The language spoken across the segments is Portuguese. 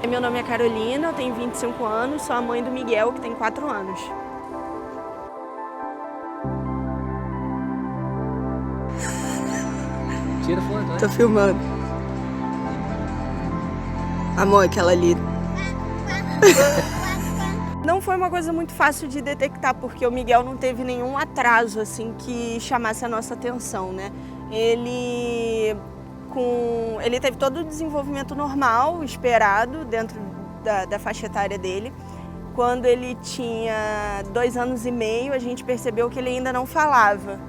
Meu nome é Carolina, eu tenho 25 anos, sou a mãe do Miguel, que tem 4 anos. Tira foto, né? Tô filmando. Amor, aquela ali. Não foi uma coisa muito fácil de detectar, porque o Miguel não teve nenhum atraso assim que chamasse a nossa atenção, né? Ele teve todo o desenvolvimento normal, esperado, dentro da faixa etária dele. Quando ele tinha 2 anos e meio, a gente percebeu que ele ainda não falava.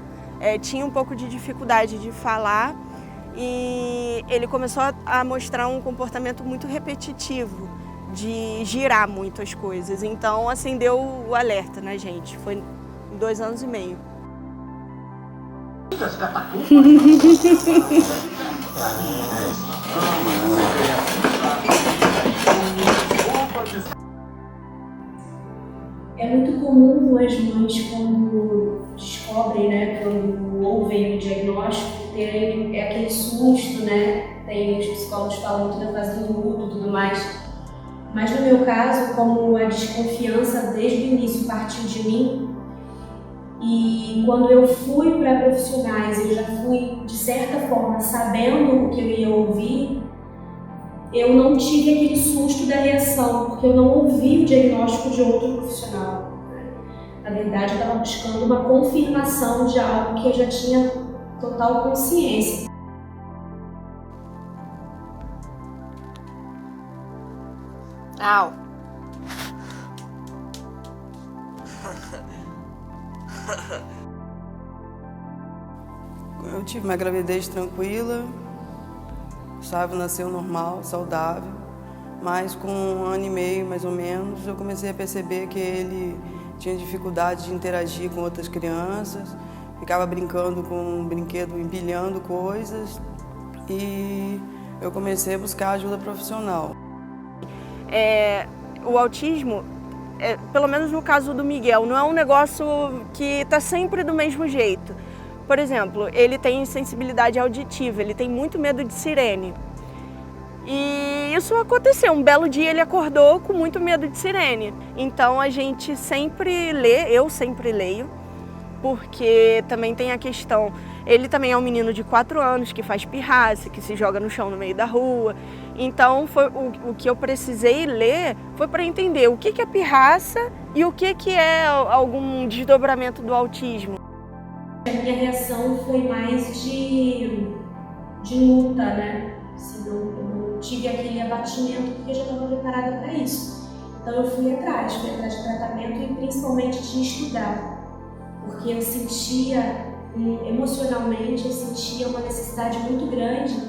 Tinha um pouco de dificuldade de falar e ele começou a mostrar um comportamento muito repetitivo, de girar muito as coisas. Então acendeu o alerta na gente, foi 2 anos e meio. É muito comum as mães, quando descobrem, né, quando ouvem o diagnóstico, terem aquele susto, né? Tem, os psicólogos falam muito da fase do luto e tudo mais. Mas no meu caso, como a desconfiança desde o início partiu de mim, e quando eu fui para profissionais, eu já fui, de certa forma, sabendo o que eu ia ouvir, eu não tive aquele susto da reação, porque eu não ouvi o diagnóstico de outro profissional. Na verdade, eu estava buscando uma confirmação de algo que eu já tinha total consciência. Au! Eu tive uma gravidez tranquila, Gustavo nasceu normal, saudável, mas com 1 ano e meio, mais ou menos, eu comecei a perceber que ele tinha dificuldade de interagir com outras crianças, ficava brincando com um brinquedo, empilhando coisas, e eu comecei a buscar ajuda profissional. O autismo, pelo menos no caso do Miguel, não é um negócio que está sempre do mesmo jeito. Por exemplo, ele tem sensibilidade auditiva, ele tem muito medo de sirene. E isso aconteceu, um belo dia ele acordou com muito medo de sirene. Então a gente sempre lê, eu sempre leio, porque também tem a questão, ele também é um menino de 4 anos que faz pirraça, que se joga no chão no meio da rua. Então foi o que eu precisei ler foi para entender o que é pirraça e o que é algum desdobramento do autismo. A minha reação foi mais de luta, né? Assim, eu não tive aquele abatimento porque eu já estava preparada para isso. Então eu fui atrás de tratamento e principalmente de estudar, porque eu sentia, emocionalmente, eu sentia uma necessidade muito grande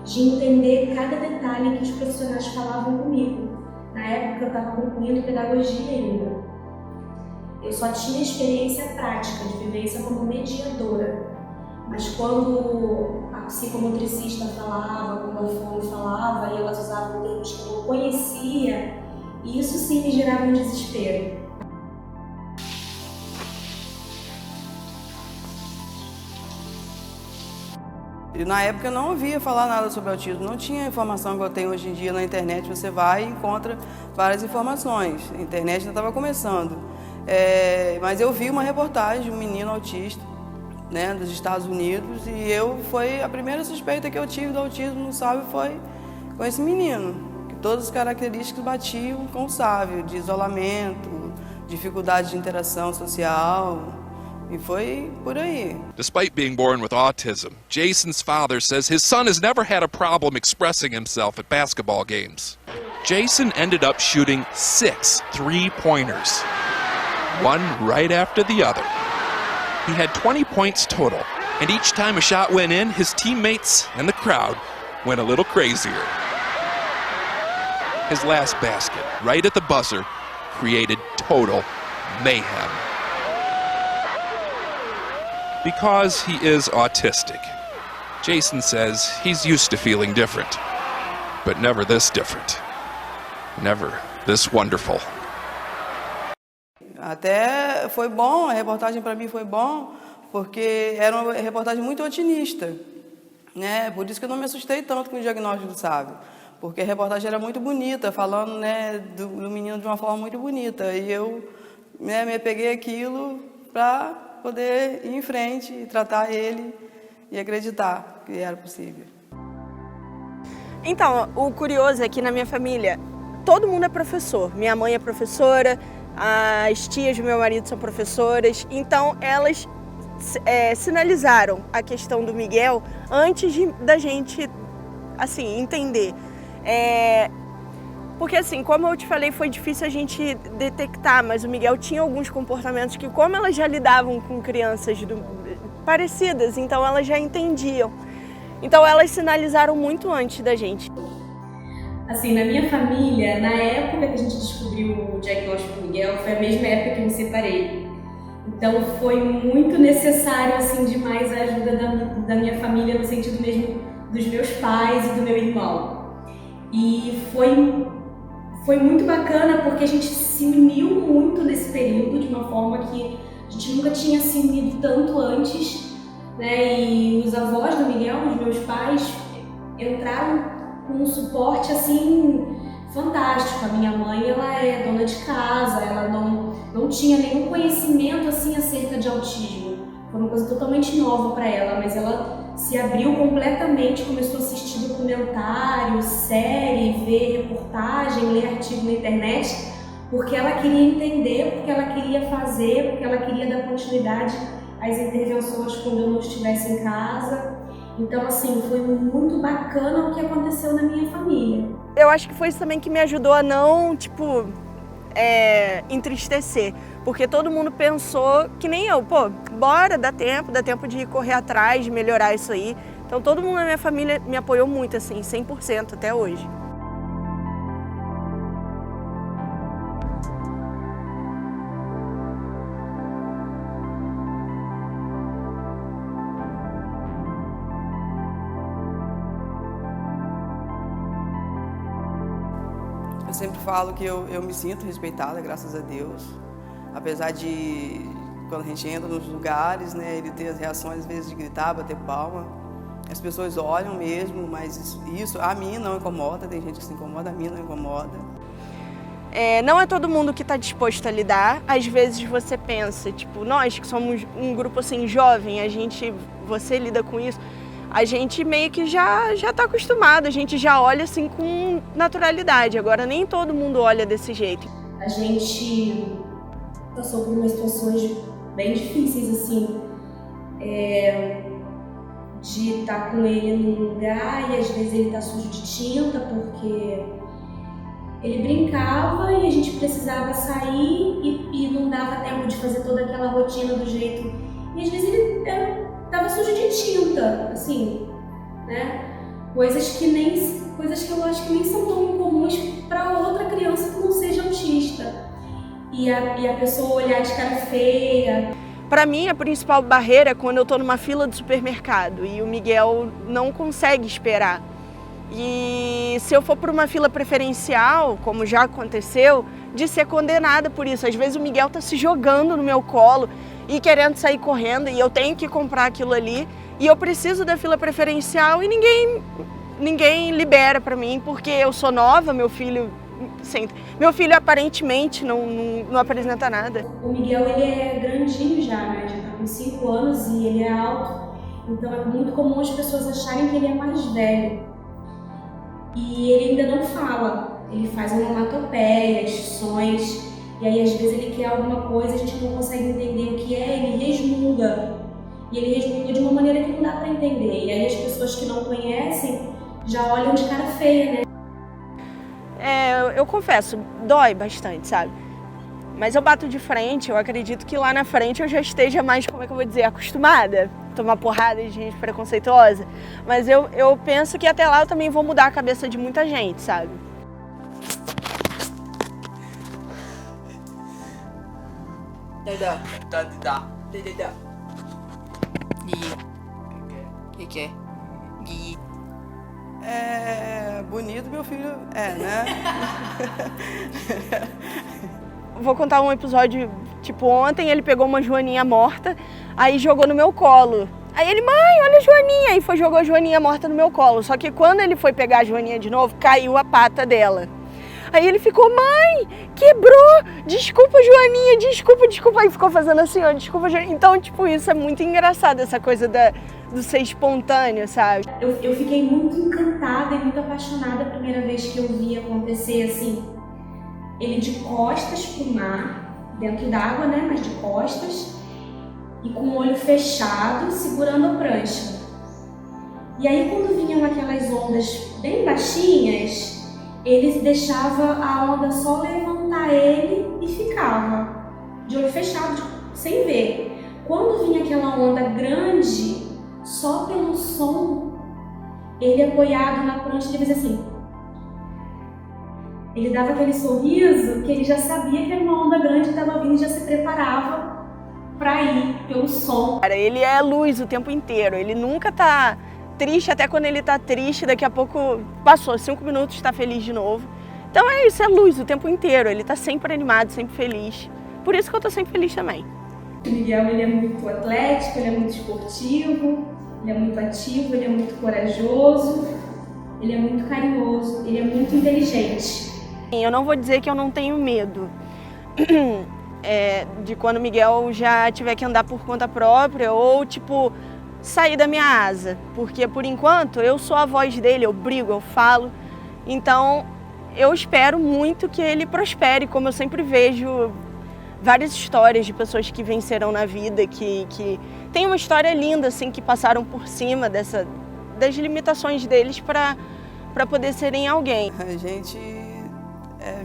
de entender cada detalhe que os profissionais falavam comigo. Na época eu estava concluindo pedagogia ainda. Eu só tinha experiência prática de vivência como mediadora, mas quando a psicomotricista falava, quando a fono falava e elas usavam termos que eu não conhecia, isso sim me gerava um desespero. E na época eu não ouvia falar nada sobre autismo, não tinha a informação que eu tenho hoje em dia na internet, você vai e encontra várias informações, a internet ainda estava começando. Mas eu vi uma reportagem de um menino autista, né, dos Estados Unidos, e foi a primeira suspeita que eu tive do autismo no Sávio foi com esse menino, que todas as características batiam com o Sávio, de isolamento, dificuldade de interação social, e foi por aí. Despite being born with autism, Jason's father says his son has never had a problem expressing himself at basketball games. Jason ended up shooting 6 3-pointers. One right after the other. He had 20 points total, and each time a shot went in, his teammates and the crowd went a little crazier. His last basket, right at the buzzer, created total mayhem. Because he is autistic, Jason says he's used to feeling different, but never this different. Never this wonderful. Até foi bom, a reportagem para mim foi bom, porque era uma reportagem muito otimista, né? Por isso que eu não me assustei tanto com o diagnóstico do Sábio, porque a reportagem era muito bonita, falando, né, do menino de uma forma muito bonita, e eu, né, me peguei aquilo para poder ir em frente e tratar ele e acreditar que era possível. Então, o curioso é que na minha família, todo mundo é professor. Minha mãe é professora, as tias do meu marido são professoras, então elas sinalizaram a questão do Miguel antes da gente, assim, entender. Porque, assim, como eu te falei, foi difícil a gente detectar, mas o Miguel tinha alguns comportamentos que, como elas já lidavam com crianças parecidas, então elas já entendiam. Então elas sinalizaram muito antes da gente. Assim, na minha família, na época que a gente descobriu o diagnóstico do Miguel, foi a mesma época que eu me separei. Então foi muito necessário, assim, demais a ajuda da minha família, no sentido mesmo dos meus pais e do meu irmão. E foi muito bacana porque a gente se uniu muito nesse período, de uma forma que a gente nunca tinha se unido tanto antes, né? E os avós do Miguel, os meus pais, entraram com um suporte, assim, fantástico. A minha mãe, ela é dona de casa, ela não tinha nenhum conhecimento, assim, acerca de autismo. Foi uma coisa totalmente nova para ela, mas ela se abriu completamente, começou a assistir documentário, série, ver reportagem, ler artigo na internet, porque ela queria entender, porque ela queria fazer, porque ela queria dar continuidade às intervenções quando eu não estivesse em casa. Então, assim, foi muito bacana o que aconteceu na minha família. Eu acho que foi isso também que me ajudou a não, entristecer. Porque todo mundo pensou, que nem eu, bora, dá tempo de correr atrás, de melhorar isso aí. Então todo mundo na minha família me apoiou muito, assim, 100% até hoje. Eu sempre falo que eu me sinto respeitada, graças a Deus. Apesar de, quando a gente entra nos lugares, né, ele ter as reações, às vezes, de gritar, bater palma. As pessoas olham mesmo, mas isso a mim não incomoda. Tem gente que se incomoda, a mim não incomoda. Não é todo mundo que está disposto a lidar. Às vezes você pensa, nós que somos um grupo assim jovem, você lida com isso, a gente meio que já está acostumado, a gente já olha assim com naturalidade. Agora nem todo mundo olha desse jeito. A gente passou por umas situações bem difíceis, assim, de estar com ele num lugar e às vezes ele tá sujo de tinta porque ele brincava e a gente precisava sair e não dava tempo de fazer toda aquela rotina do jeito. E às vezes ele tava sujo de tinta, assim, né? Coisas que eu acho que nem são tão comuns para outra criança que não seja autista. E a pessoa olhar de cara feia. Para mim, a principal barreira é quando eu estou numa fila de supermercado e o Miguel não consegue esperar. E se eu for para uma fila preferencial, como já aconteceu, de ser condenada por isso. Às vezes o Miguel está se jogando no meu colo e querendo sair correndo e eu tenho que comprar aquilo ali e eu preciso da fila preferencial e ninguém libera para mim porque eu sou nova, meu filho aparentemente não apresenta nada. O Miguel, ele é grandinho já, né? Já tá com 5 anos e ele é alto. Então é muito comum as pessoas acharem que ele é mais velho. E ele ainda não fala. Ele faz onomatopeias, sons. E aí às vezes ele quer alguma coisa, a gente não consegue entender o que é, ele resmunga. E ele resmunga de uma maneira que não dá para entender. E aí as pessoas que não conhecem já olham de cara feia, né? Eu confesso, dói bastante, sabe? Mas eu bato de frente, eu acredito que lá na frente eu já esteja mais, acostumada a tomar porrada de gente preconceituosa. Mas eu penso que até lá eu também vou mudar a cabeça de muita gente, sabe? E o que é? E É bonito, meu filho né? Vou contar um episódio, tipo, ontem ele pegou uma joaninha morta, aí jogou no meu colo. Aí ele, mãe, olha a joaninha, e jogou a joaninha morta no meu colo. Só que quando ele foi pegar a joaninha de novo, caiu a pata dela. Aí ele ficou, mãe, quebrou, desculpa, Joaninha, desculpa. Aí ficou fazendo assim, ó, desculpa, Joaninha. Então, tipo, isso é muito engraçado, essa coisa do ser espontâneo, sabe? Eu fiquei muito encantada e muito apaixonada a primeira vez que eu vi acontecer, assim, ele de costas pro mar, dentro d'água, né, mas de costas, e com o olho fechado, segurando a prancha. E aí, quando vinham aquelas ondas bem baixinhas, ele deixava a onda só levantar ele e ficava de olho fechado, sem ver. Quando vinha aquela onda grande, só pelo som, ele apoiado na prancha, ele fazia assim. Ele dava aquele sorriso que ele já sabia que era uma onda grande que estava vindo e já se preparava para ir pelo som. Cara, ele é luz o tempo inteiro, ele nunca tá triste, até quando ele tá triste, daqui a pouco passou 5 minutos, tá feliz de novo. Então é isso, é luz o tempo inteiro, ele tá sempre animado, sempre feliz. Por isso que eu tô sempre feliz também. O Miguel, ele é muito atlético, ele é muito esportivo, ele é muito ativo, ele é muito corajoso, ele é muito carinhoso, ele é muito inteligente. Eu não vou dizer que eu não tenho medo de quando o Miguel já tiver que andar por conta própria ou, tipo, sair da minha asa, porque por enquanto eu sou a voz dele, eu brigo, eu falo, então eu espero muito que ele prospere, como eu sempre vejo várias histórias de pessoas que venceram na vida, que tem uma história linda, assim, que passaram por cima das limitações deles para poder serem alguém. A gente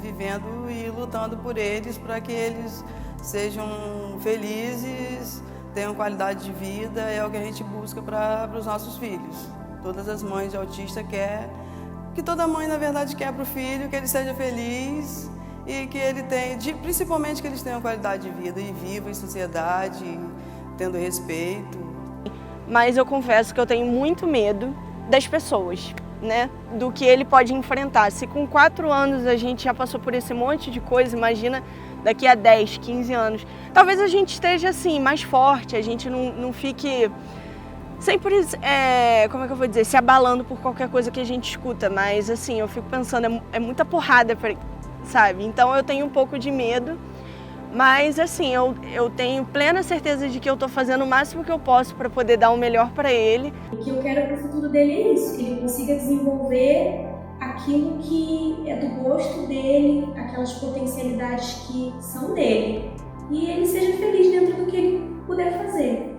vivendo e lutando por eles para que eles sejam felizes, tenham qualidade de vida, é o que a gente busca para os nossos filhos. Todas as mães de autista querem, que toda mãe na verdade quer para o filho, que ele seja feliz e que ele tenha, principalmente que eles tenham qualidade de vida e vivam em sociedade, tendo respeito. Mas eu confesso que eu tenho muito medo das pessoas, né? Do que ele pode enfrentar. Se com 4 anos a gente já passou por esse monte de coisa, imagina daqui a 10, 15 anos. Talvez a gente esteja assim, mais forte, a gente não fique sempre, como é que eu vou dizer, se abalando por qualquer coisa que a gente escuta, mas assim, eu fico pensando, é muita porrada, sabe? Então eu tenho um pouco de medo, mas assim, eu tenho plena certeza de que eu estou fazendo o máximo que eu posso para poder dar o melhor para ele. O que eu quero para o futuro dele é isso, que ele consiga desenvolver aquilo que é do gosto dele, aquelas potencialidades que são dele. E ele seja feliz dentro do que ele puder fazer.